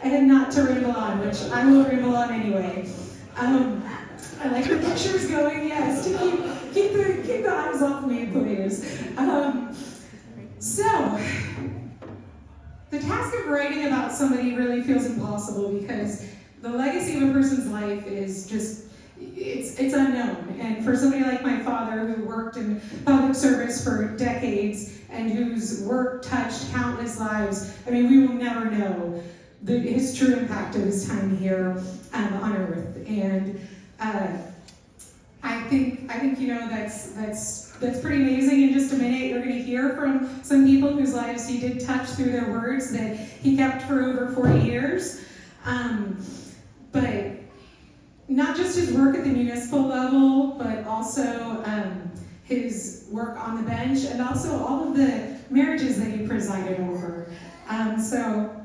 and not to ramble on, which I will ramble on anyway. I like the pictures going, yes, to keep the eyes off me, please. So, the task of writing about somebody really feels impossible because the legacy of a person's life is just, it's unknown. And for somebody like my father who worked in public service for decades and whose work touched countless lives, I mean, we will never know his true impact of his time here on Earth. And I think you know that's pretty amazing. In just a minute, you're going to hear from some people whose lives he did touch through their words that he kept for over 40 years. But not just his work at the municipal level, but also his work on the bench, and also all of the marriages that he presided over. So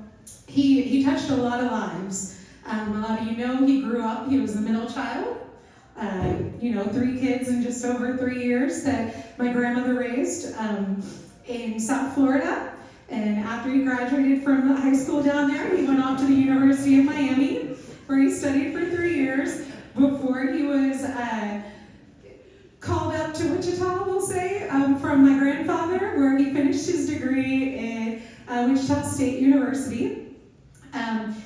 he touched a lot of lives. A lot of you know he grew up, he was the middle child. 3 kids in just over 3 years that my grandmother raised in South Florida. And after he graduated from high school down there, he went off to the University of Miami, where he studied for 3 years before he was called up to Wichita, we'll say, from my grandfather, where he finished his degree in Wichita State University.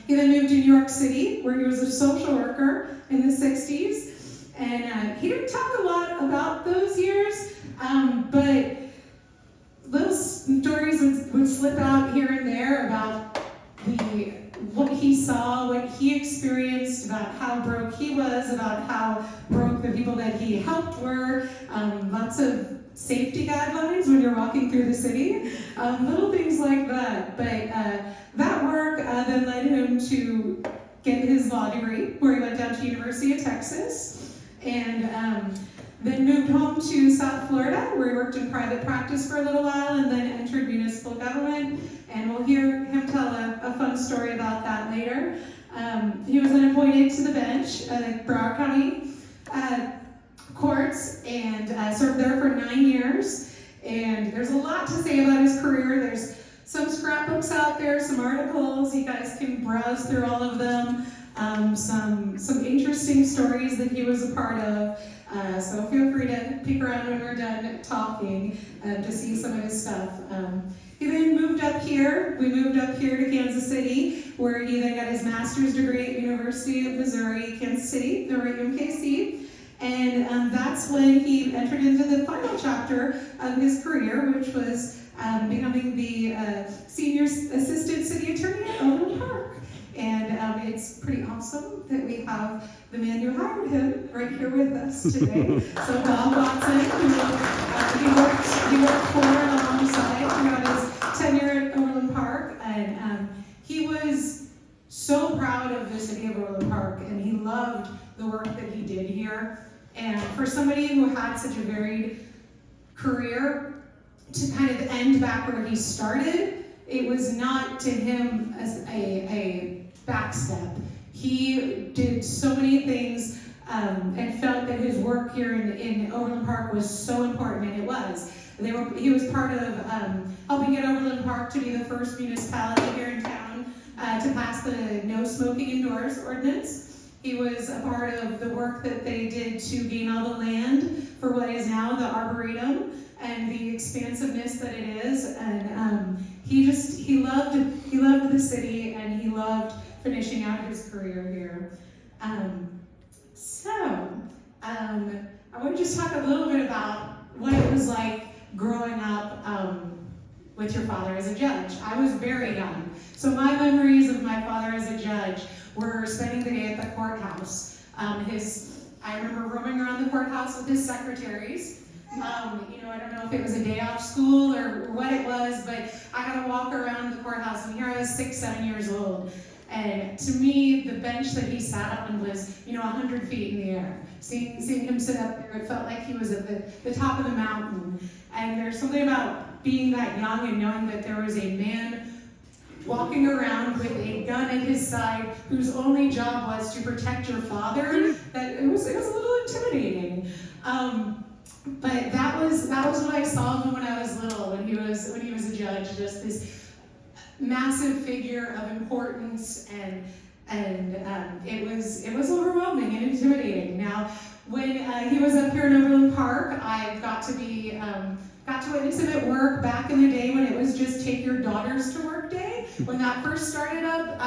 He then moved to New York City, where he was a social worker in the 60s. And he didn't talk a lot about those years, but little stories would slip out here and there about what he saw, what he experienced, about how broke he was, about how broke the people that he helped were, lots of safety guidelines when you're walking through the city, little things like that. But that work then led him to get his law degree, where he went down to University of Texas, and then moved home to South Florida, where he worked in private practice for a little while, and then entered municipal government. And we'll hear him tell a fun story about that later. He was then appointed to the bench at Broward County courts and served there for 9 years. And there's a lot to say about his career. There's some scrapbooks out there, some articles. You guys can browse through all of them. Some interesting stories that he was a part of. So feel free to peek around when we're done talking to see some of his stuff. He then moved up here. We moved up here to Kansas City, where he then got his master's degree at University of Missouri, Kansas City, or UMKC. And that's when he entered into the final chapter of his career, which was becoming the senior assistant city attorney at Overland Park. And it's pretty awesome that we have the man who hired him right here with us today. So Bob Watson, who he worked for and alongside throughout his tenure at Overland Park. And he was so proud of the city of Overland Park, and he loved the work that he did here. And for somebody who had such a varied career, to kind of end back where he started, it was not to him as a backstep. He did so many things and felt that his work here in Overland Park was so important, and it was. He was part of helping get Overland Park to be the first municipality here in town to pass the no smoking indoors ordinance. He was a part of the work that they did to gain all the land for what is now the Arboretum and the expansiveness that it is. And he loved the city, and he loved finishing out his career here. I want to just talk a little bit about what it was like growing up with your father as a judge. I was very young, so my memories of my father as a judge were spending the day at the courthouse. I remember roaming around the courthouse with his secretaries. I don't know if it was a day off school or what it was, but I got to walk around the courthouse, and here I was 6, 7 years old. And to me, the bench that he sat on was, 100 feet in the air. Seeing him sit up there, it felt like he was at the top of the mountain. And there's something about being that young and knowing that there was a man walking around with a gun at his side whose only job was to protect your father, that it was a little intimidating. But that was what I saw of him when I was little, when he was a judge, just this massive figure of importance, and it was overwhelming and intimidating. Now, when he was up here in Overland Park, I got to witness him at work back in the day when it was just take your daughters to work day. When that first started up,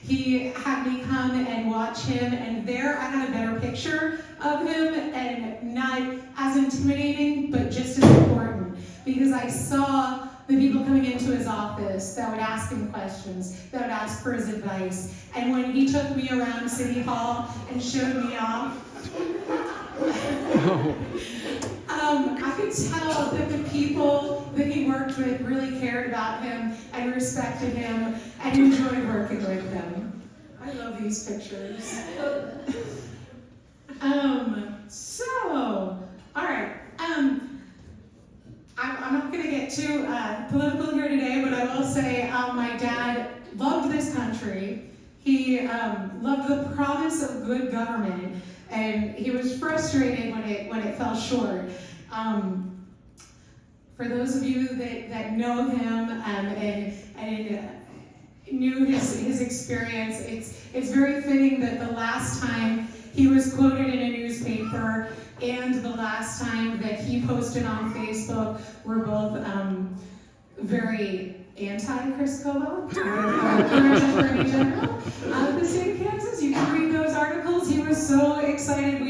he had me come and watch him, and there I had a better picture of him, and not as intimidating, but just as important, because I saw the people coming into his office that would ask him questions, that would ask for his advice. And when he took me around City Hall and showed me off, I could tell that the people that he worked with really cared about him and respected him and enjoyed working with him. I love these pictures. All right. I'm not going to get too political here today, but I will say my dad loved this country. He loved the promise of good government, and he was frustrated when it fell short. For those of you that know him and knew his experience, it's very fitting that the last time he was quoted in a newspaper and the last time that he posted on Facebook were both very anti-Chris Kobach, current attorney general of the state of Kansas. You can read those articles. He was so excited.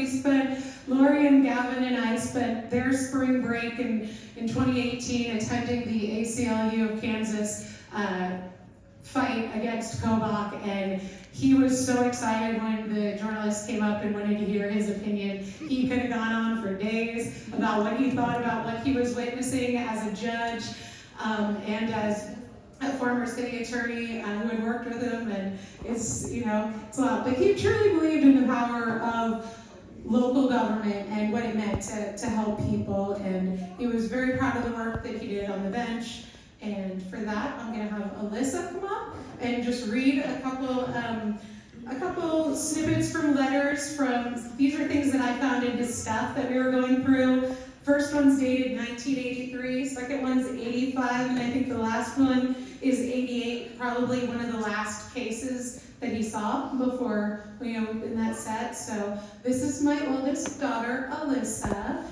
Lori and Gavin and I spent their spring break in 2018 attending the ACLU of Kansas fight against Kobach, and he was so excited when the journalist came up and wanted to hear his opinion. He could have gone on for days about what he thought about what he was witnessing as a judge and as a former city attorney who had worked with him, and it's a lot. But he truly believed in the power of local government and what it meant to help people, and he was very proud of the work that he did on the bench. And for that, I'm going to have Alyssa come up and just read a couple snippets from letters these are things that I found in his stuff that we were going through. First one's dated 1983, second one's 85, and I think the last one is 88, probably one of the last cases that he saw before, in that set. So this is my oldest daughter, Alyssa,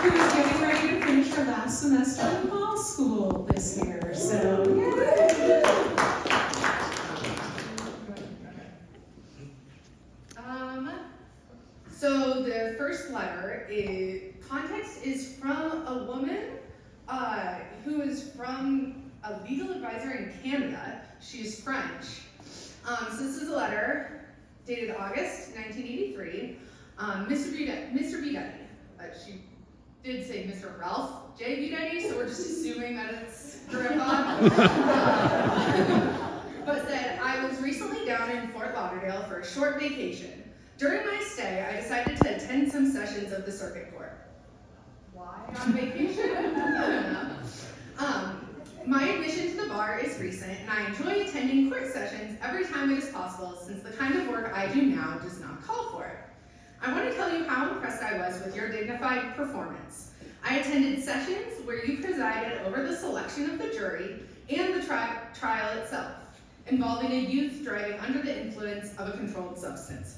who's getting ready to finish her last semester in law school this year. So, So the first letter context is from a woman who is from a legal advisor in Canada. She's French. So this is a letter dated August 1983. Mr. Budetti. She did say Mr. Ralph J. Budetti, so we're just assuming that it's grandpa. But said, I was recently down in Fort Lauderdale for a short vacation. During my stay, I decided to attend some sessions of the circuit court. Why on vacation? I don't know. My admission to the bar is recent, and I enjoy attending court sessions every time it is possible, since the kind of work I do now does not call for it. I want to tell you how impressed I was with your dignified performance. I attended sessions where you presided over the selection of the jury and the trial itself, involving a youth driving under the influence of a controlled substance.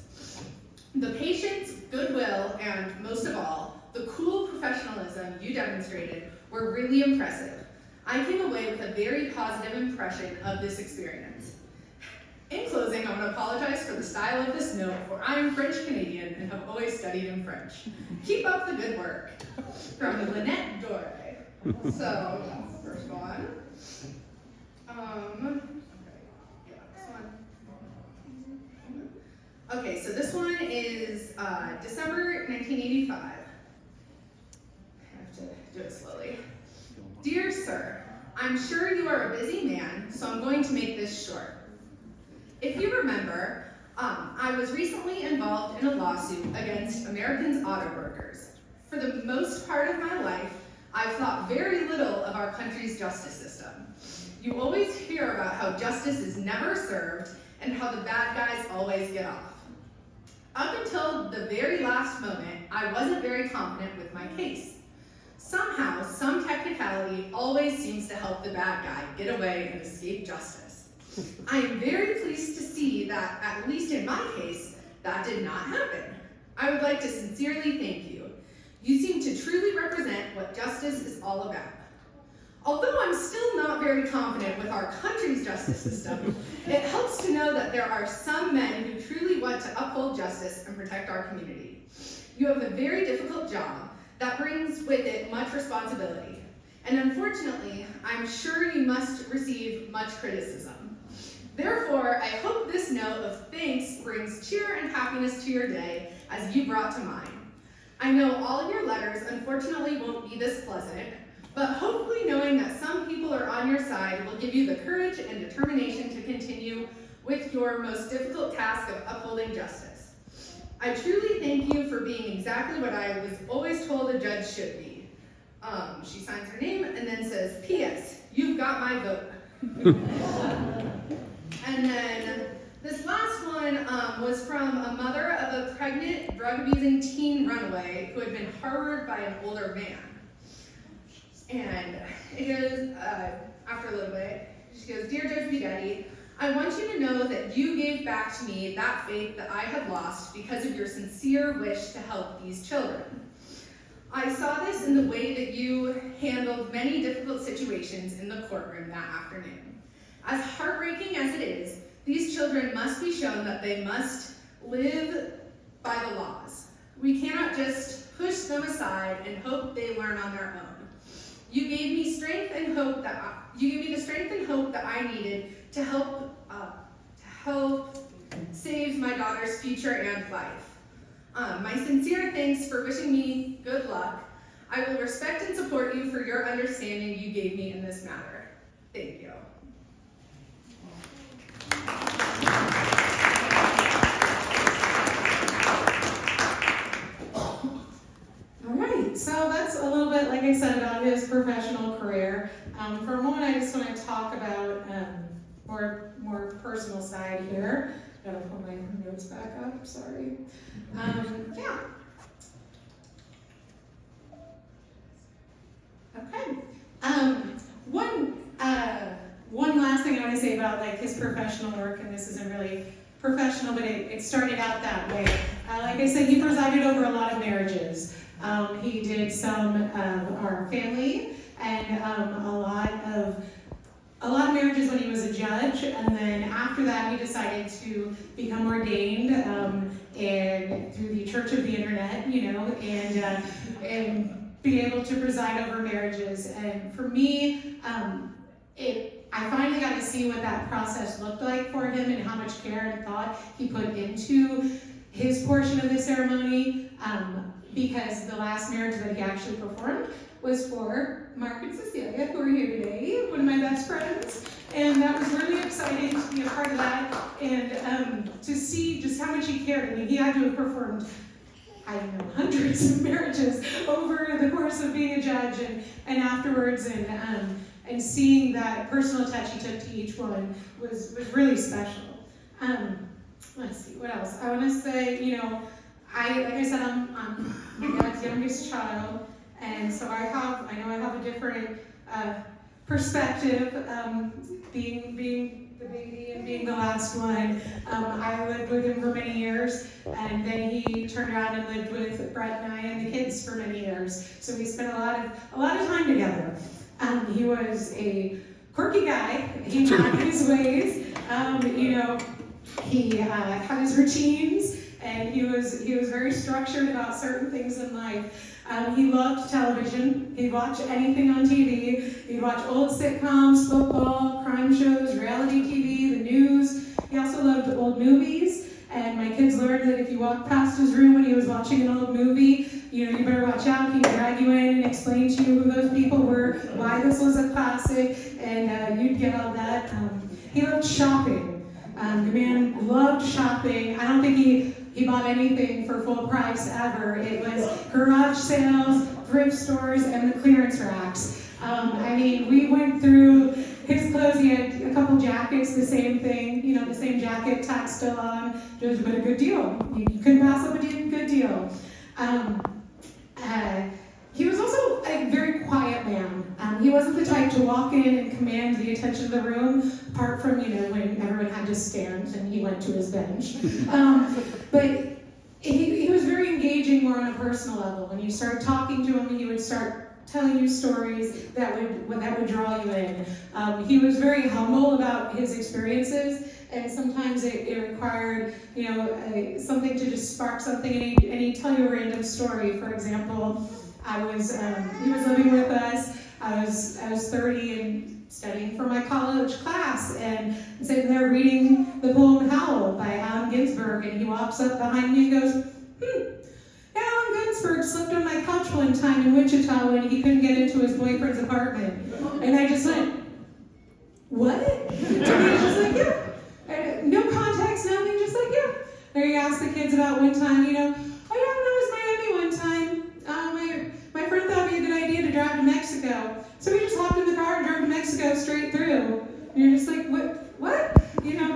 The patience, goodwill, and most of all, the cool professionalism you demonstrated were really impressive. I came away with a very positive impression of this experience. In closing, I want to apologize for the style of this note, for I am French Canadian and have always studied in French. Keep up the good work. From Lynette Dore. So, that's the first one. Okay, so this one is December 1985. I have to do it slowly. Dear sir, I'm sure you are a busy man, so I'm going to make this short. If you remember, I was recently involved in a lawsuit against Americans auto workers. For the most part of my life, I've thought very little of our country's justice system. You always hear about how justice is never served and how the bad guys always get off. Up until the very last moment, I wasn't very confident with my case. Somehow, some technicality always seems to help the bad guy get away and escape justice. I am very pleased to see that, at least in my case, that did not happen. I would like to sincerely thank you. You seem to truly represent what justice is all about. Although I'm still not very confident with our country's justice system, it helps to know that there are some men who truly want to uphold justice and protect our community. You have a very difficult job that brings with it much responsibility. And unfortunately, I'm sure you must receive much criticism. Therefore, I hope this note of thanks brings cheer and happiness to your day as you brought to mine. I know all of your letters unfortunately won't be this pleasant, but hopefully knowing that some people are on your side will give you the courage and determination to continue with your most difficult task of upholding justice. I truly thank you for being exactly what I was always told a judge should be. She signs her name and then says, P.S. You've got my vote. And then this last one was from a mother of a pregnant, drug-abusing teen runaway who had been harbored by an older man. And it goes, after a little bit, she goes, Dear Judge Budetti, I want you to know that you gave back to me that faith that I had lost because of your sincere wish to help these children. I saw this in the way that you handled many difficult situations in the courtroom that afternoon. As heartbreaking as it is, these children must be shown that they must live by the laws. We cannot just push them aside and hope they learn on their own. You gave me strength and hope that the strength and hope that I needed to help save my daughter's future and life. My sincere thanks for wishing me good luck. I will respect and support you for your understanding you gave me in this matter. Thank you. So that's a little bit, like I said, about his professional career. For a moment, I just want to talk about more personal side here. Gotta pull my notes back up. Sorry. Yeah. Okay. One last thing I want to say about like his professional work, and this isn't really professional, but it started out that way. Like I said, he presided over a lot of marriages. He did some of our family and a lot of marriages when he was a judge, and then after that he decided to become ordained and through the Church of the Internet, and be able to preside over marriages. And for me, I finally got to see what that process looked like for him and how much care and thought he put into his portion of the ceremony. Because the last marriage that he actually performed was for Mark and Cecilia, who are here today, one of my best friends. And that was really exciting to be a part of that and to see just how much he cared. I mean, he had to have performed, I don't know, hundreds of marriages over the course of being a judge and afterwards, and seeing that personal touch he took to each one was really special. Let's see, what else? I want to say, like I said, I'm my dad's youngest child, and so I know I have a different perspective, being the baby and being the last one. I lived with him for many years, and then he turned around and lived with Brett and I and the kids for many years. So we spent a lot of time together. He was a quirky guy. He had his ways. He had his routines. And he was very structured about certain things in life. He loved television. He'd watch anything on TV. He'd watch old sitcoms, football, crime shows, reality TV, the news. He also loved old movies. And my kids learned that if you walked past his room when he was watching an old movie, you better watch out. He'd drag you in and explain to you who those people were, why this was a classic, and you'd get all that. He loved shopping. The man loved shopping. I don't think he bought anything for full price ever. It was garage sales, thrift stores, and the clearance racks. We went through his clothes. He had a couple jackets, the same thing, the same jacket, tag still on, just but a good deal. You couldn't pass up a good deal. He was also very wasn't the type to walk in and command the attention of the room, apart from, when everyone had to stand and he went to his bench. But he was very engaging more on a personal level. When you start talking to him, he would start telling you stories that would draw you in. He was very humble about his experiences, and sometimes it required, something to just spark something, and he'd tell you a random story. For example, he was living with us. I was 30 and studying for my college class, and I'm sitting there reading the poem Howl by Allen Ginsberg, and he walks up behind me and goes, Allen Ginsberg slept on my couch one time in Wichita when he couldn't get into his boyfriend's apartment. And I just went, what? And he was just like, yeah. And no context, nothing, just like, yeah. And he asked the kids about one time, I was Miami one time. My friend thought it'd be a good idea to drive to Mexico. So we just hopped in the car and drove to Mexico straight through. And you're just like, what?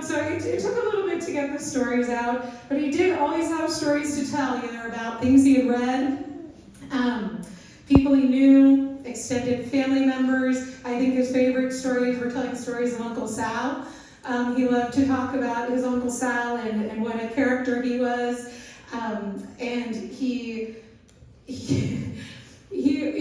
So it took a little bit to get the stories out, but he did always have stories to tell, either about things he had read, people he knew, extended family members. I think his favorite stories were telling stories of Uncle Sal. He loved to talk about his Uncle Sal and what a character he was. And he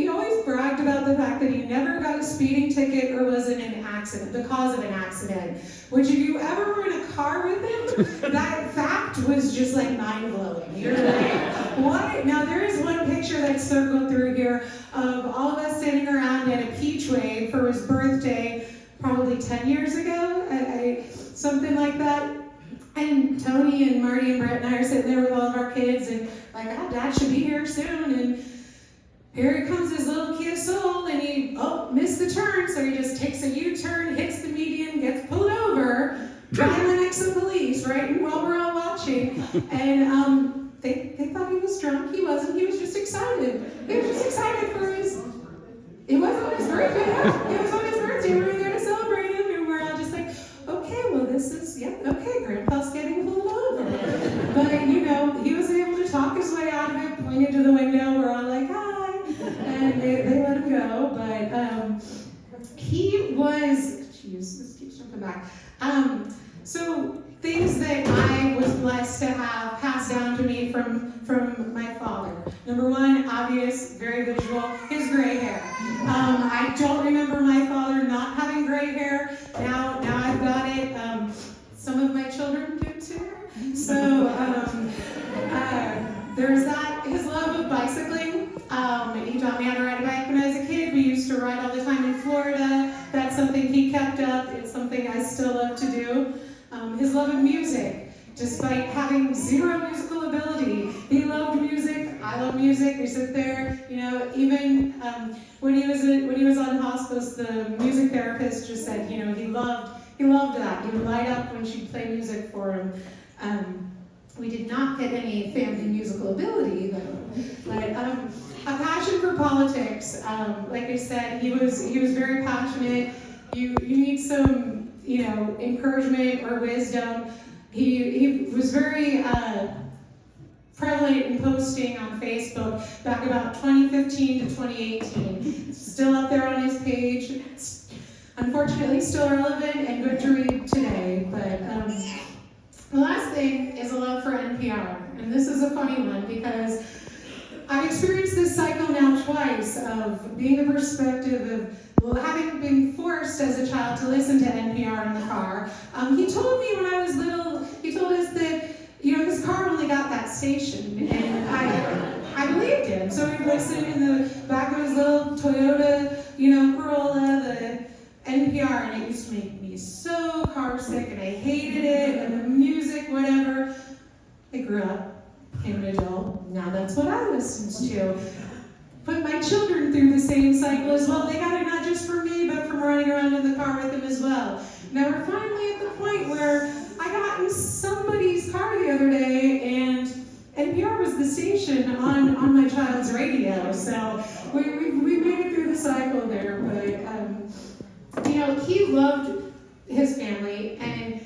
always bragged about the fact that he never got a speeding ticket or was in an accident, the cause of an accident. Which, if you ever were in a car with him, that fact was just like mind-blowing. You're like, what? Now, there is one picture that's circled through here of all of us sitting around at a peach wave for his birthday, probably 10 years ago, something like that. And Tony and Marty and Brett and I are sitting there with all of our kids, and like, Dad should be here soon. And here he comes, his little Kia Soul, and he missed the turn, so he just takes a U-turn, hits the median, gets pulled over, driving next to the police, right? While we're all watching. And they thought he was drunk. He wasn't. He was just excited. He was just excited for his. It wasn't on his birthday. Yeah. It was on his birthday. We were there to celebrate him, and we're all just like, okay, well, this is, okay, Grandpa's getting pulled over. But, he was able to talk his way out of it, pointed to the window. We're all like, hi. And they let him go. But he was, this keeps jumping back. So things that I was blessed to have passed down to me from my father. Number one, obvious, very visual, his gray hair. I don't remember my father not having gray hair. Now I've got it. Some of my children do too. So there's that. His love of bicycling. He taught me how to ride a bike when I was a kid. We used to ride all the time in Florida. That's something he kept up. It's something I still love to do. His love of music. Despite having zero musical ability, he loved music. I love music. We sit there, even when he was on hospice, the music therapist just said, he loved that. He would light up when she'd play music for him. We did not get any family musical ability, though. But a passion for politics. Like I said, he was very passionate. You need some, encouragement or wisdom. He was very prevalent in posting on Facebook back about 2015 to 2018. Still up there on his page. It's unfortunately still relevant and good to read today. But the last thing is a love for NPR. And this is a funny one because I've experienced this cycle now twice of being the perspective of having been forced as a child to listen to NPR in the car. He told me when I was little, he told us that, his car only got that station, and I believed him. So he'd listen in the back of his little Toyota, Corolla, the NPR, and it used to make me so car sick, and I hated it, and the music, whatever. I grew up, became an adult, now that's what I listen to. Put my children through the same cycle as well. They got it not just for me, but from running around in the car with them as well. Now we're finally at the point where I got in somebody's car the other day, and NPR was the station on my child's radio. So we made it through the cycle there. But he loved his family, and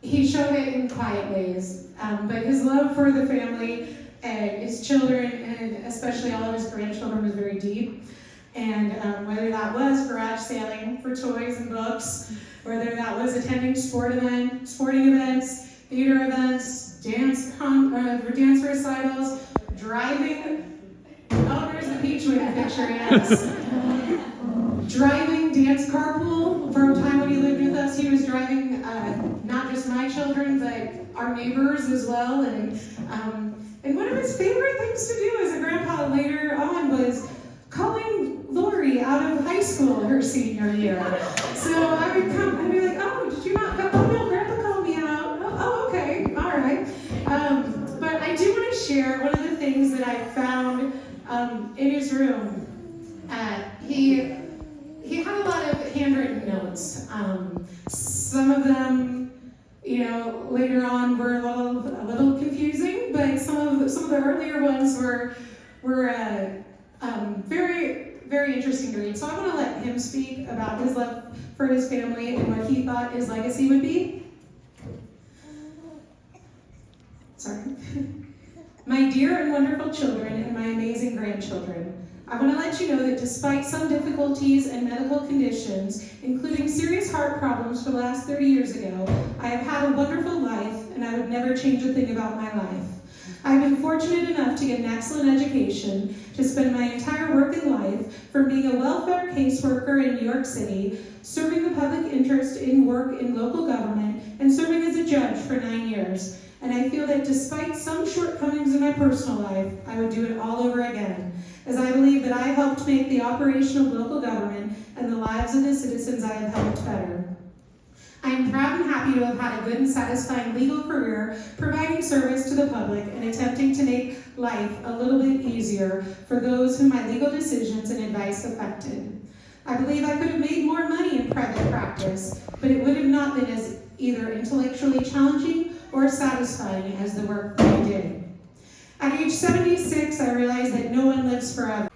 he showed it in quiet ways. But his love for the family and his children, and especially all of his grandchildren, was very deep. And whether that was sailing for toys and books, whether that was attending sporting events, theater events, dance recitals, driving, oh, there's the Peachwing picture, yes. Driving dance carpool. For a time when he lived with us, he was driving not just my children, but our neighbors as well. And one of his favorite things to do as a grandpa later on was calling Lori out of high school her senior year. So I would come and be like, oh, did you not go? Oh, no, Grandpa called me out. Oh, okay, all right. But I do want to share one of the things that I found in his room. He had a lot of handwritten notes. Some of them, later on were a little confusing, but some of the earlier ones were very, very interesting to read. So I want to let him speak about his love for his family and what he thought his legacy would be. Sorry. My dear and wonderful children and my amazing grandchildren, I want to let you know that despite some difficulties and medical conditions, including serious heart problems for the last 30 years ago, I have had a wonderful life, and I would never change a thing about my life. I've been fortunate enough to get an excellent education, to spend my entire working life from being a welfare caseworker in New York City, serving the public interest in work in local government, and serving as a judge for 9 years. And I feel that despite some shortcomings in my personal life, I would do it all over again, as I believe that I helped make the operation of local government and the lives of the citizens I have helped better. I am proud and happy to have had a good and satisfying legal career, providing service to the public and attempting to make life a little bit easier for those whom my legal decisions and advice affected. I believe I could have made more money in private practice, but it would have not been as either intellectually challenging or satisfying as the work that I did. At age 76, I realized that no one lives forever.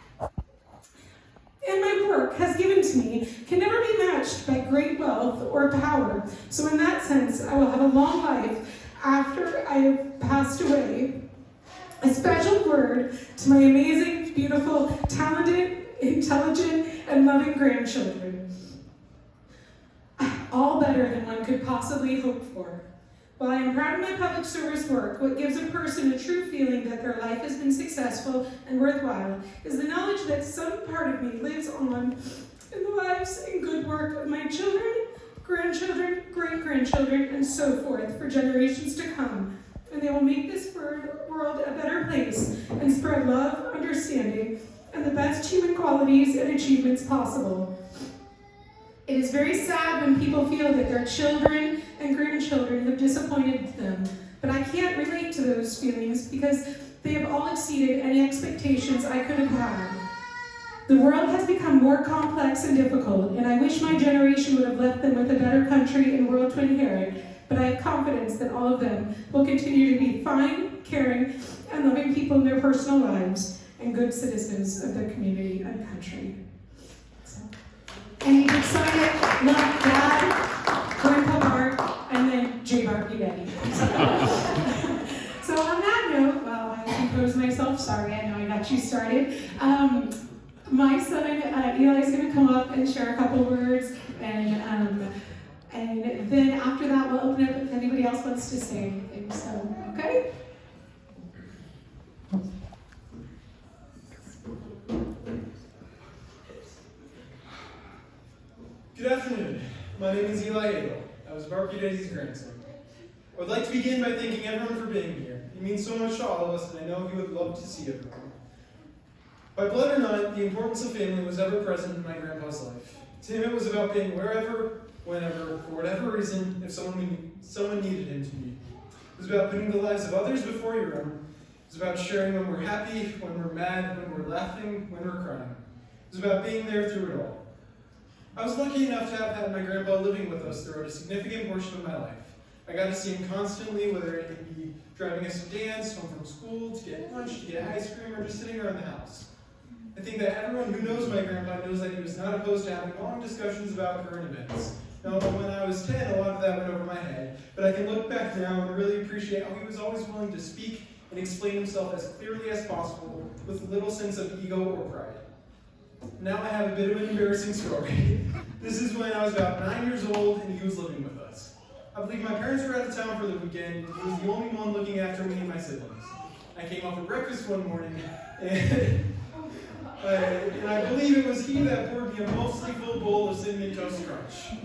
And my work has given to me can never be matched by great wealth or power. So in that sense, I will have a long life after I have passed away. A special word to my amazing, beautiful, talented, intelligent, and loving grandchildren. All better than one could possibly hope for. While I am proud of my public service work, what gives a person a true feeling that their life has been successful and worthwhile is the knowledge that some part of me lives on in the lives and good work of my children, grandchildren, great-grandchildren, and so forth for generations to come. And they will make this world a better place and spread love, understanding, and the best human qualities and achievements possible. It is very sad when people feel that their children and grandchildren have disappointed them, but I can't relate to those feelings because they have all exceeded any expectations I could have had. The world has become more complex and difficult, and I wish my generation would have left them with a better country and world to inherit, but I have confidence that all of them will continue to be fine, caring, and loving people in their personal lives and good citizens of their community and country. And you can sign it, love Dad, Grandpa Bart, and then J. Bart Budetti. So on that note, while I compose myself, sorry, I know I got you started. My son, Eli, is going to come up and share a couple words, and then after that, we'll open it up if anybody else wants to say anything. So, okay? Good afternoon. My name is Eli Abel. I was Bart Budetti's grandson. I would like to begin by thanking everyone for being here. It means so much to all of us, and I know he would love to see everyone. By blood or not, the importance of family was ever present in my grandpa's life. To him, it was about being wherever, whenever, for whatever reason, if someone needed him to be. It was about putting the lives of others before your own. It was about sharing when we're happy, when we're mad, when we're laughing, when we're crying. It was about being there through it all. I was lucky enough to have had my grandpa living with us throughout a significant portion of my life. I got to see him constantly, whether it be driving us to dance, home from school, to get lunch, to get ice cream, or just sitting around the house. I think that everyone who knows my grandpa knows that he was not opposed to having long discussions about current events. Now, when I was 10, a lot of that went over my head, but I can look back now and really appreciate how he was always willing to speak and explain himself as clearly as possible with little sense of ego or pride. Now I have a bit of an embarrassing story. This is when I was about 9 years old and he was living with us. I believe my parents were out of town for the weekend. He was the only one looking after me and my siblings. I came off of breakfast one morning and I believe it was he that poured me a mostly full bowl of Cinnamon Toast Crunch.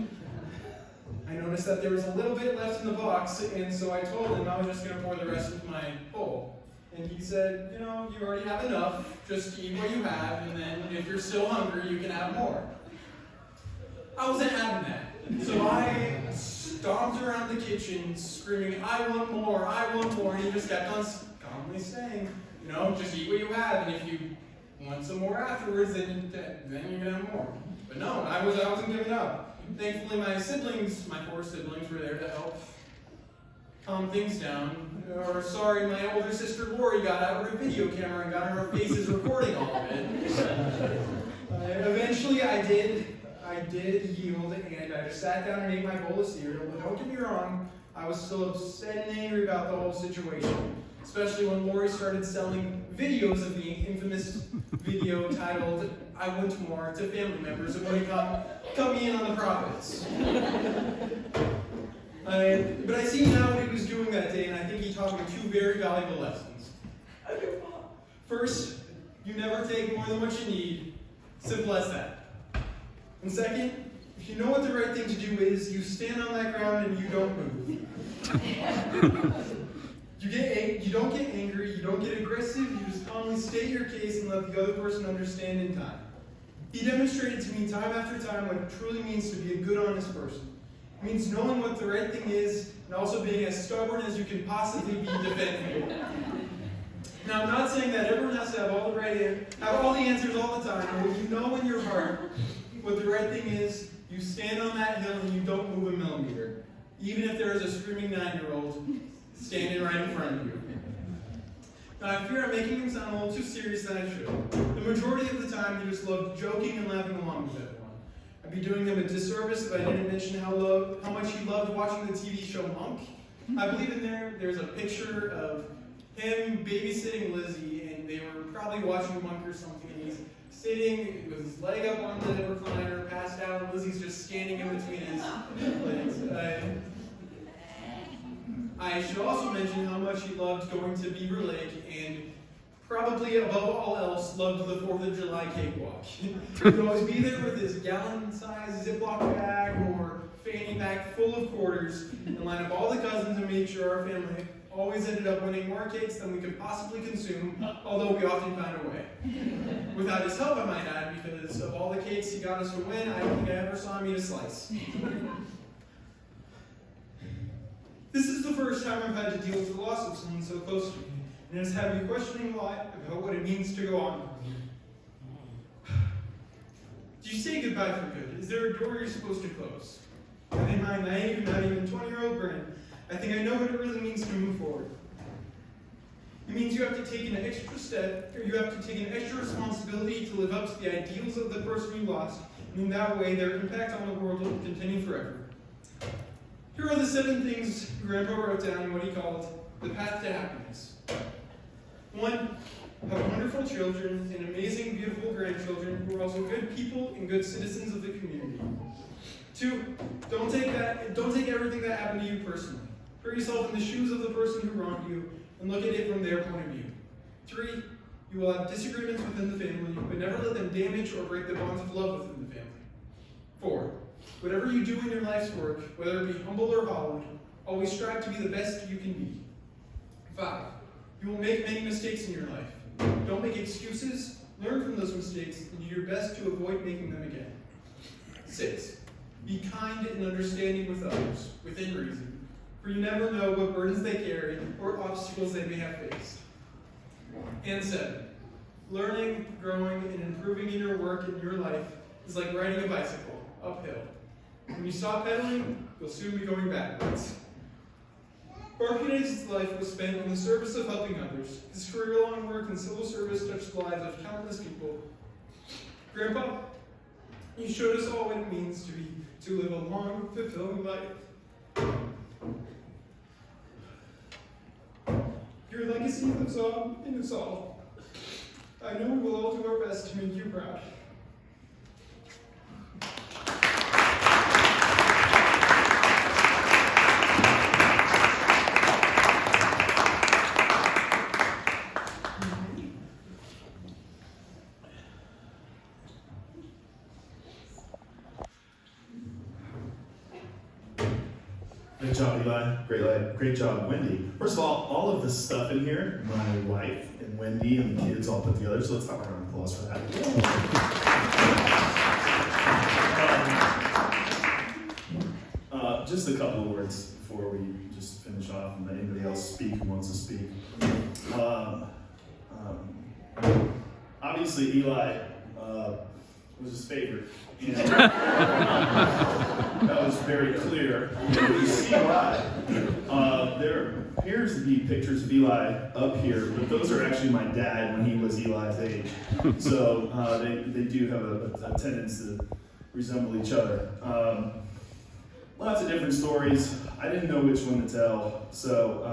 I noticed that there was a little bit left in the box, and so I told him I was just going to pour the rest into my bowl. And he said, you already have enough, just eat what you have, and then if you're still hungry, you can have more. I wasn't having that. So I stomped around the kitchen screaming, I want more, and he just kept on calmly saying, just eat what you have, and if you want some more afterwards, then you can have more. But no, I wasn't giving up. Thankfully, my 4 siblings were there to help calm things down. Or sorry, my older sister Lori got out her video camera and got her faces recording all of it. Eventually, I did yield, and I just sat down and ate my bowl of cereal. But don't get me wrong, I was still upset and angry about the whole situation. Especially when Lori started selling videos of the infamous video titled, I Want More, to family members and would come in on the profits. But I see now what he was doing that day, and I think he taught me 2 very valuable lessons. First, you never take more than what you need. Simple as that. And second, if you know what the right thing to do is, you stand on that ground and you don't move. You don't get angry, you don't get aggressive, you just calmly state your case and let the other person understand in time. He demonstrated to me time after time what it truly means to be a good, honest person. It means knowing what the right thing is and also being as stubborn as you can possibly be defending it. Now, I'm not saying that everyone has to have all the answers all the time, but you know in your heart what the right thing is, you stand on that hill and you don't move a millimeter, even if there is a screaming 9-year-old standing right in front of you. Now, I fear I'm making him sound a little too serious than I should. The majority of the time, he just loved joking and laughing along with everyone. I'd be doing him a disservice if I didn't mention how much he loved watching the TV show Monk. I believe in there's a picture of him babysitting Lizzie, and they were probably watching Monk or something, and he's sitting with his leg up on the recliner, passed out, and Lizzie's just standing in between his legs. I should also mention how much he loved going to Beaver Lake and probably above all else loved the 4th of July cakewalk. He would always be there with his gallon-sized Ziploc bag or fanny pack full of quarters and line up all the cousins and make sure our family always ended up winning more cakes than we could possibly consume, although we often found a way. Without his help, I might add, because of all the cakes he got us to win, I don't think I ever saw him eat a slice. This is the first time I've had to deal with the loss of someone so close to me, and it's had me questioning a lot about what it means to go on. Do you say goodbye for good? Is there a door you're supposed to close? And in my naive, not even 20-year-old brain, I think I know what it really means to move forward. It means you have to take an extra step, or you have to take an extra responsibility to live up to the ideals of the person you lost, and in that way their impact on the world will continue forever. Here are the 7 things Grandpa wrote down in what he called the path to happiness. 1, have wonderful children and amazing, beautiful grandchildren who are also good people and good citizens of the community. 2, don't take everything that happened to you personally. Put yourself in the shoes of the person who wronged you and look at it from their point of view. 3, you will have disagreements within the family, but never let them damage or break the bonds of love within the family. 4, whatever you do in your life's work, whether it be humble or hallowed, always strive to be the best you can be. 5, you will make many mistakes in your life. Don't make excuses, learn from those mistakes, and do your best to avoid making them again. 6, be kind and understanding with others, within reason, for you never know what burdens they carry or obstacles they may have faced. And 7, learning, growing, and improving in your work and your life is like riding a bicycle, uphill. When you stop pedaling, you'll soon be going backwards. Bart Budetti's life was spent in the service of helping others. His career-long work in civil service touched the lives of countless people. Grandpa, you showed us all what it means to live a long, fulfilling life. Your legacy lives on in us all. I know we will all do our best to make you proud. Great job, Eli. Great job, Wendy. First of all of this stuff in here, my wife and Wendy and the kids all put together, so let's have a round of applause for that. Just a couple of words before we just finish off and let anybody else speak who wants to speak. Obviously, Eli was his favorite. And that was very clear. You see why. There appears to be pictures of Eli up here, but those are actually my dad when he was Eli's age. So they do have a tendency to resemble each other. Lots of different stories. I didn't know which one to tell, so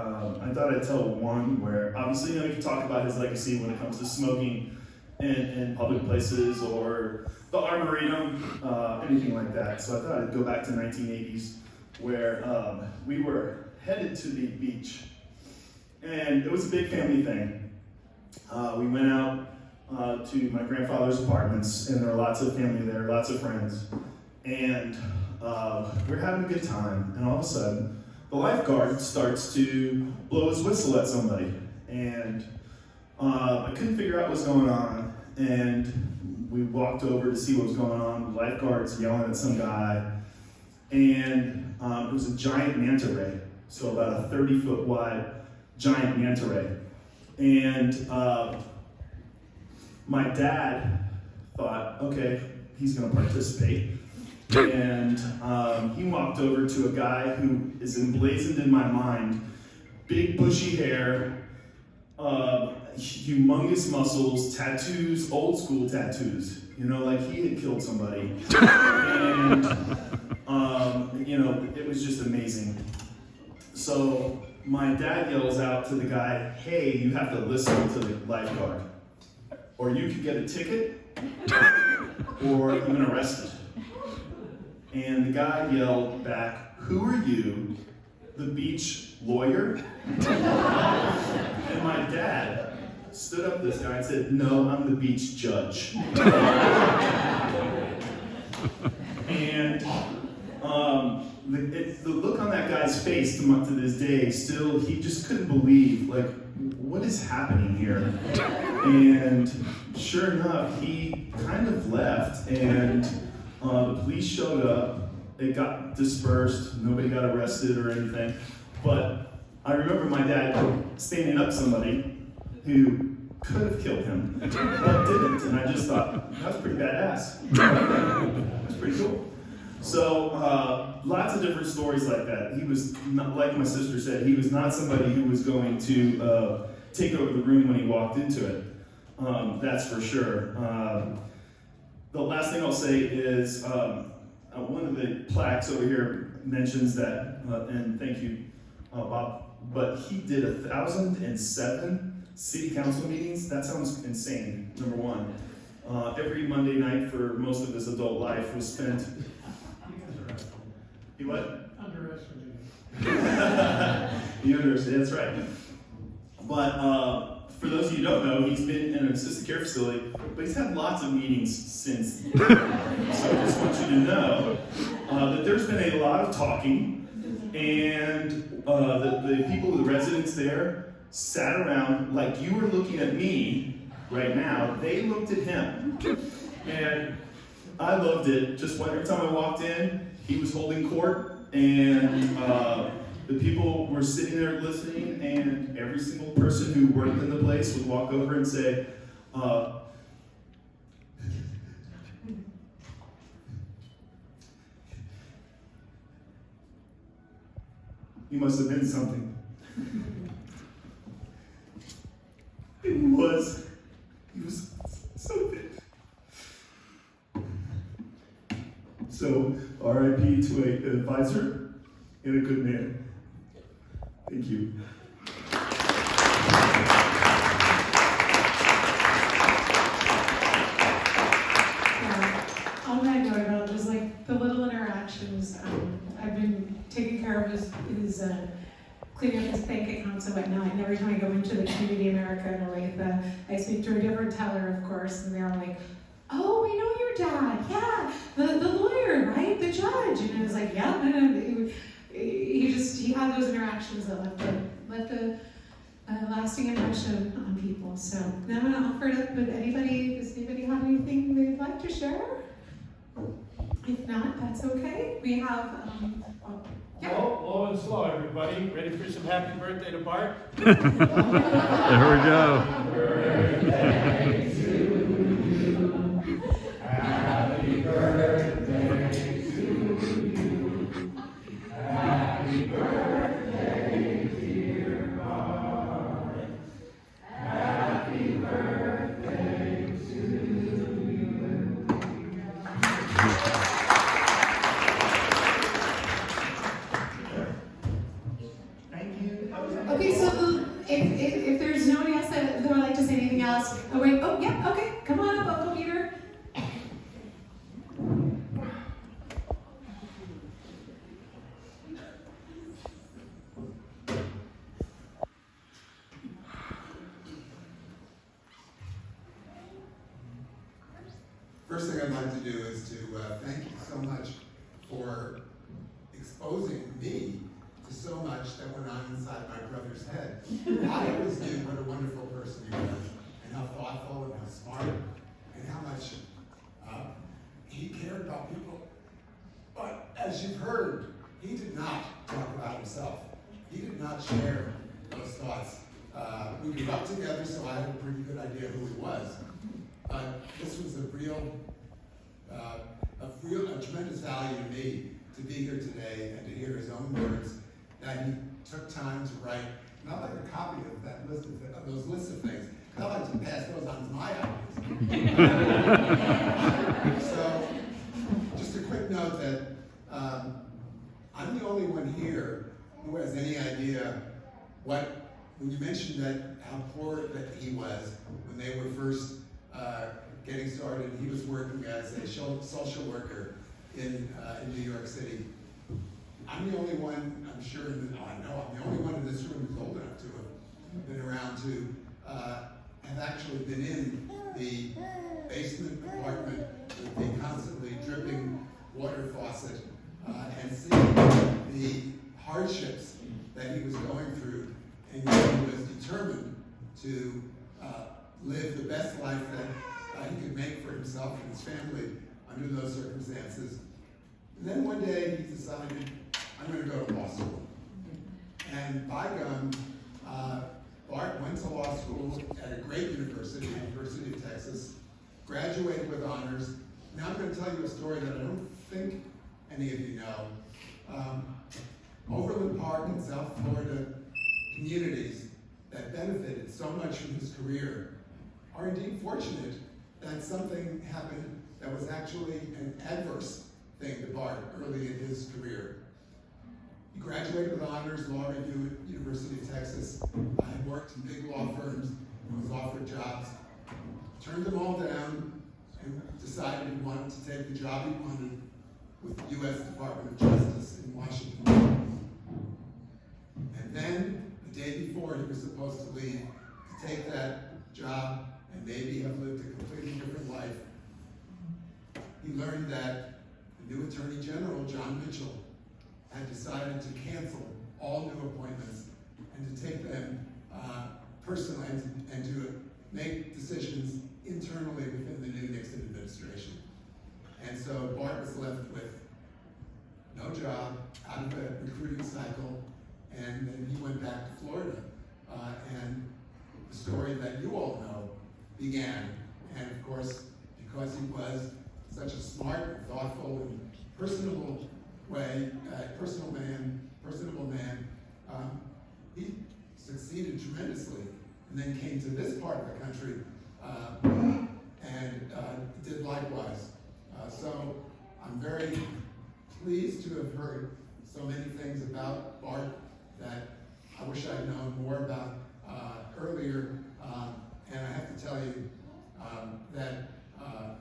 I thought I'd tell one where, obviously, you can talk about his legacy when it comes to smoking in public places or the Arboretum, anything like that. So I thought I'd go back to 1980s where we were headed to the beach. And it was a big family thing. We went out to my grandfather's apartments, and there were lots of family there, lots of friends. And we were having a good time, and all of a sudden, the lifeguard starts to blow his whistle at somebody. And I couldn't figure out what's going on, and we walked over to see what was going on. The lifeguard's yelling at some guy, and it was a giant manta ray, so about a 30-foot wide giant manta ray. And my dad thought, okay, he's going to participate. And he walked over to a guy who is emblazoned in my mind, big bushy hair, humongous muscles, tattoos, old school tattoos, like he had killed somebody. And, it was just amazing. So my dad yells out to the guy, hey, you have to listen to the lifeguard, or you could get a ticket, or even arrested. And the guy yelled back, who are you, the beach lawyer? And my dad stood up to this guy and said, no, I'm the beach judge. And the look on that guy's face to this day, still, he just couldn't believe, what is happening here? And sure enough, he kind of left, and the police showed up. It got dispersed. Nobody got arrested or anything. But I remember my dad standing up somebody who could have killed him, but didn't. And I just thought, that was pretty badass. That's pretty cool. So lots of different stories like that. He was, not, like my sister said, he was not somebody who was going to take over the room when he walked into it. That's for sure. The last thing I'll say is one of the plaques over here mentions that, and thank you, Bob, but he did 1,007 city council meetings. That sounds insane, number one. Every Monday night for most of his adult life was spent. You what? Underestimated. You understand, that's right. But for those of you who don't know, he's been in an assisted care facility, but he's had lots of meetings since. So I just want you to know that there's been a lot of talking, and the people, the residents there, sat around like you were looking at me right now. They looked at him, and I loved it. Just every time I walked in, he was holding court, and the people were sitting there listening, and every single person who worked in the place would walk over and say, you must have been something. And he was something. So, RIP to an advisor and a good man. Thank you. On that note, about just like the little interactions, I've been taking care of his cleaning up his bank accounts and whatnot. And every time I go into the Community America in Olathe, I speak to a different teller, of course, and they're like, oh, we know your dad, yeah, the lawyer, right, the judge. And it was like, yeah, he had those interactions that left a lasting impression on people. So now I'm gonna offer it up. Does anybody have anything they'd like to share? If not, that's okay. We have, yeah. Low and slow, everybody. Ready for some happy birthday to Bart? There we go. Happy birthday to you. Happy birthday, dear Bart. Happy birthday to you. Thank you. Okay, so if there's nobody else that would like to say anything else, oh wait, oh yeah, okay, come on up, Uncle Peter. First thing I'd like to do is to thank you so much for exposing me to so much that went on inside my brother's head. I always knew what a wonderful person he was, and how thoughtful and how smart, and how much he cared about people. But as you've heard, he did not talk about himself. He did not share those thoughts. We grew up together, so I had a pretty good idea who he was. But this was a tremendous value to me to be here today and to hear his own words that he took time to write. Not like a copy of that list of those lists of things. I like to pass those on as my ideas. So, just a quick note that I'm the only one here who has any idea when you mentioned that how poor that he was when they were first getting started. He was working as a social worker in New York City. I'm the only one, I'm sure, I'm the only one in this room who's old enough to have been around to have actually been in the basement apartment with the constantly dripping water faucet and seeing the hardships that he was going through, and yet he was determined to live the best life that he could make for himself and his family under those circumstances. And then one day he decided, I'm going to go to law school. And by gum, Bart went to law school at a great university, University of Texas, graduated with honors. Now I'm going to tell you a story that I don't think any of you know. Overland Park and South Florida communities that benefited so much from his career are indeed fortunate that something happened that was actually an adverse thing to Bart early in his career. He graduated with honors, law review at University of Texas. Had worked in big law firms and was offered jobs. Turned them all down and decided he wanted to take the job he wanted with the U.S. Department of Justice in Washington. And then, the day before he was supposed to leave to take that job and maybe have lived a completely different life, he learned that the new Attorney General, John Mitchell, had decided to cancel all new appointments and to take them personally and to make decisions internally within the new Nixon administration. And so Bart was left with no job, out of the recruiting cycle, and then he went back to Florida. And the story that you all know began. And of course, because he was such a smart, thoughtful, and personable man, he succeeded tremendously, and then came to this part of the country and did likewise. So I'm very pleased to have heard so many things about Bart that I wish I'd known more about earlier. And I have to tell you that I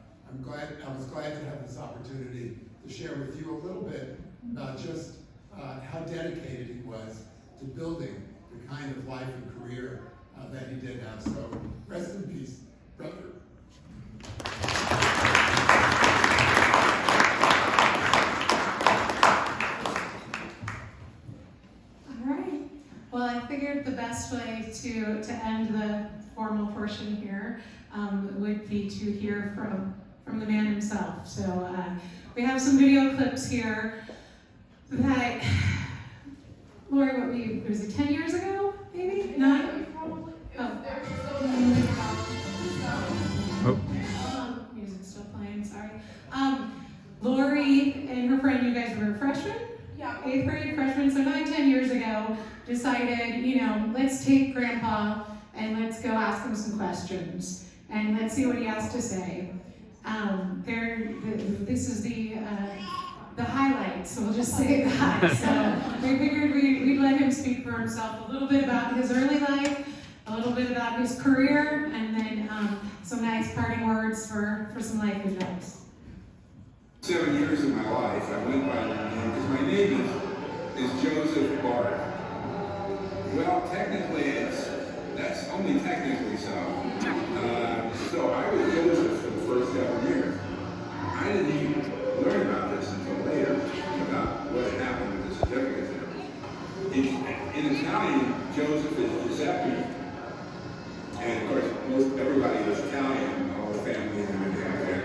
was glad to have this opportunity to share with you a little bit about just how dedicated he was to building the kind of life and career that he did have. So rest in peace, brother. like to end the formal portion here would be to hear from the man himself. So we have some video clips here that, Lori, was it 10 years ago, maybe? 9? Probably. Oh. Music's still playing, sorry. Lori and her friend, you guys were freshmen? Yeah. 8th grade freshmen, so 9-10 years ago, decided, let's take Grandpa and let's go ask him some questions and let's see what he has to say. This is the highlights, so we'll just say that. So we figured we'd let him speak for himself a little bit about his early life, a little bit about his career, and then some nice parting words for some life advice. 7 years of my life, I went by that name because my name is Joseph Bart. Well, technically, that's only technically so. So I was Joseph for the first 7 years. I didn't even learn about this until later, about what had happened with the certificates. In Italian, Joseph is Giuseppe. And of course, everybody was Italian, all the family and everything like that.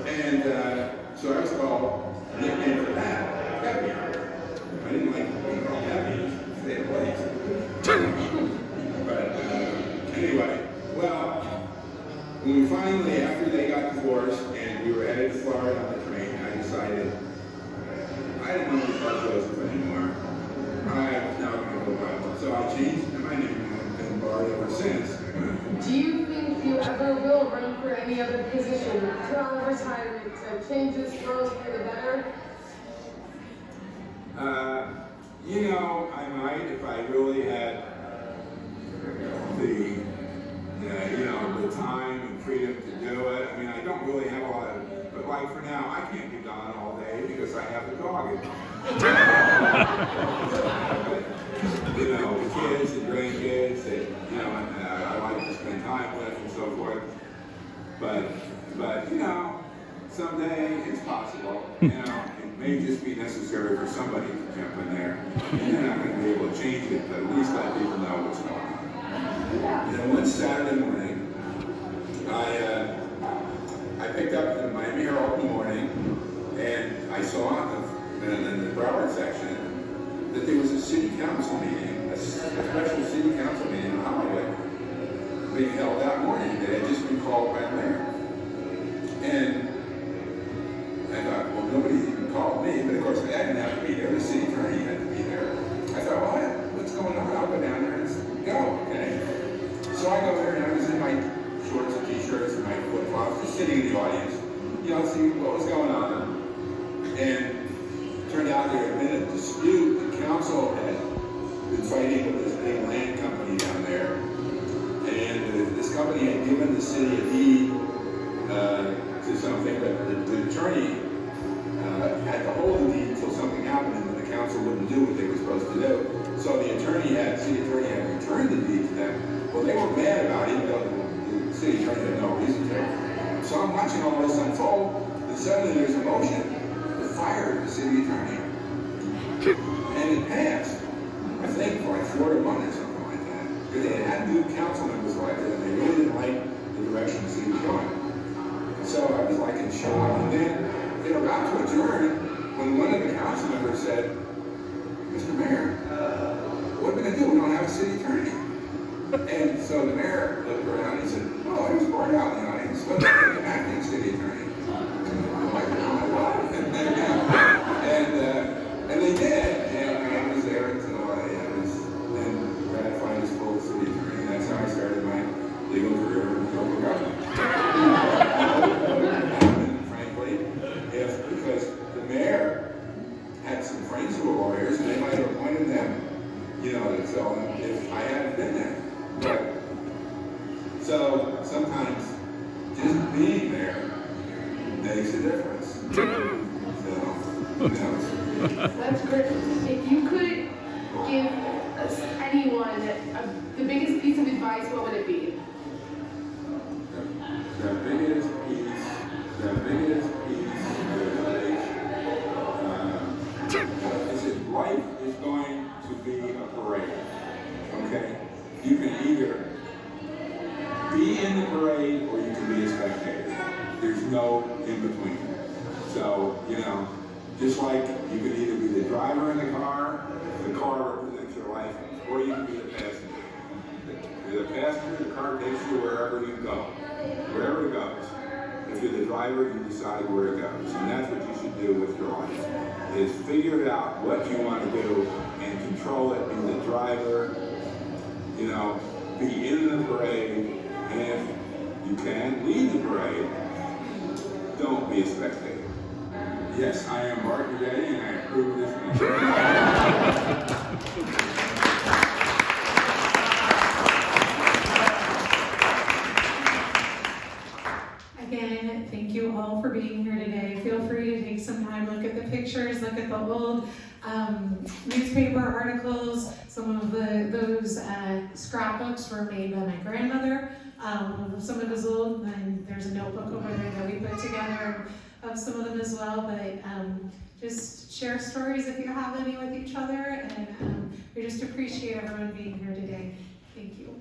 And so I was called a nickname for that, Peppy. I didn't like being called Peppy, stay in place. But anyway, well, when we finally, after they got divorced and we were headed to Florida on the train, I decided I didn't want to be called Joseph anymore. I was now going to go by. So I changed my name and been Bart ever since. Do you think you ever will run for any other position? Till retirement, change this world for the better? I might if I really had the time and freedom to do it. I mean, I don't really have a lot of, but like for now, I can't be gone all day because I have a dog at home. The kids and grandkids that, I like to spend time with and so forth. But someday it's possible. It may just be necessary for somebody to jump in there. And they're not going to be able to change it, but at least let people know what's going on. One Saturday morning, I picked up the Miami Herald in the morning, and I saw in the Broward section that there was a city council meeting, a special city council meeting in Hollywood, being held that morning that had just been called by the mayor. And I thought, well, nobody even called me, but of course I didn't have to be there. The city attorney had to be there. I thought, well, what's going on? I'll go down there and go, okay? So I go there and I was in my shorts and t-shirts and my flip-flops, just sitting in the audience, see what was going on. And it turned out there had been a dispute. The council had been fighting with this big land company down there. And this company had given the city a deed to something, but the attorney had to hold the deed until something happened and the council wouldn't do what they were supposed to do. So the city attorney had returned the deed to them. Well, they were mad about it, even though the city attorney had no reason to. So I'm watching all this unfold, and suddenly there's a motion to fire the city attorney. And it passed, I think, for like 4-1 or something like that. Because they had new council members elected, and they really didn't like the direction the city was going. So I was like in shock, and then they were about to adjourn when one of the council members said, Mr. Mayor, what are we going to do? We don't have a city attorney. And so the mayor looked around and said, oh, there's Bart out in the audience. Let's take an acting city attorney. I'm like, oh, what? And they did. And I was there until I was then ratified as full city attorney. And that's how I started my legal career in local government. Frankly, because the mayor had some friends who were lawyers, and they might have appointed them, to tell them if I hadn't been there. But, so sometimes just being there makes a difference. That's great. If you could give anyone the biggest piece of advice, what would it be? The biggest piece of advice is that life is going to be a parade. Okay? You can no in between. So, you know, just like you could either be the driver in the car represents your life, or you can be the passenger. You're the passenger, the car takes you wherever you go, wherever it goes. If you're the driver, you decide where it goes. And that's what you should do with your life, is figure out what you want to do and control it, be the driver, you know, be in the parade, and if you can, lead the parade. Don't be a spectator. Yes, I am Bart Budetti, and I approve this message. Again, thank you all for being here today. Feel free to take some time, look at the pictures, look at the old newspaper articles. Some of those scrapbooks were made by my grandmother. Some of those old, and there's a notebook over there that we put together of some of them as well. But just share stories if you have any with each other, and we just appreciate everyone being here today. Thank you.